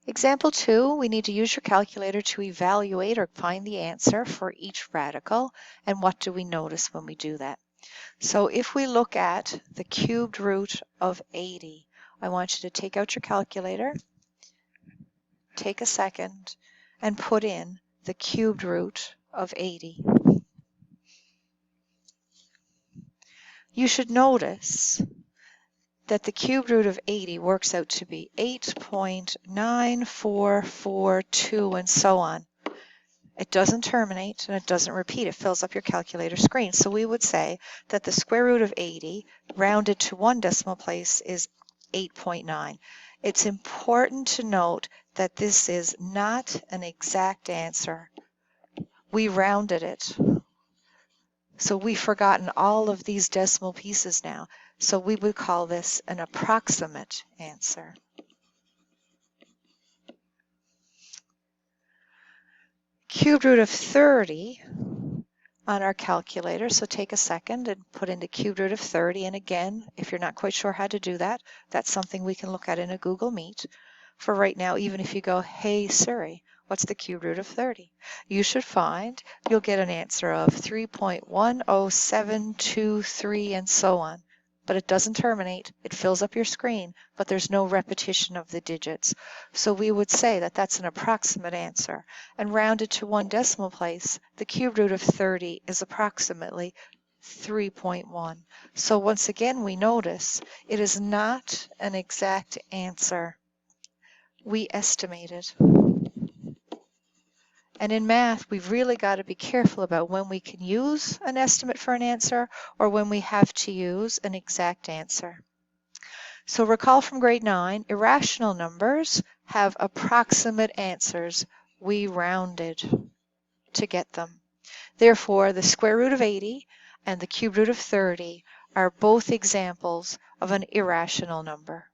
Example 2, we need to use your calculator to evaluate or find the answer for each radical, and what do we notice when we do that? So if we look at the cubed root of 80, I want you to take out your calculator, take a second, and put in the cubed root of 80. You should notice that the cubed root of 80 works out to be 8.9442 and so on. It doesn't terminate and it doesn't repeat. It fills up your calculator screen. So we would say that the square root of 80 rounded to one decimal place is 8.9. It's important to note that this is not an exact answer. We rounded it. So we've forgotten all of these decimal pieces now. So we would call this an approximate answer. Cubed root of 30 on our calculator. So take a second and put in the cubed root of 30. And again, if you're not quite sure how to do that, that's something we can look at in a Google Meet. For right now, even if you go, hey Siri, what's the cubed root of 30? You should find you'll get an answer of 3.10723 and so on. But it doesn't terminate. It fills up your screen, but there's no repetition of the digits. So we would say that that's an approximate answer. And rounded to one decimal place, the cubed root of 30 is approximately 3.1. So once again, we notice it is not an exact answer. We estimated. And in math, we've really got to be careful about when we can use an estimate for an answer or when we have to use an exact answer. So recall from grade 9, irrational numbers have approximate answers. We rounded to get them. Therefore, the square root of 80 and the cube root of 30 are both examples of an irrational number.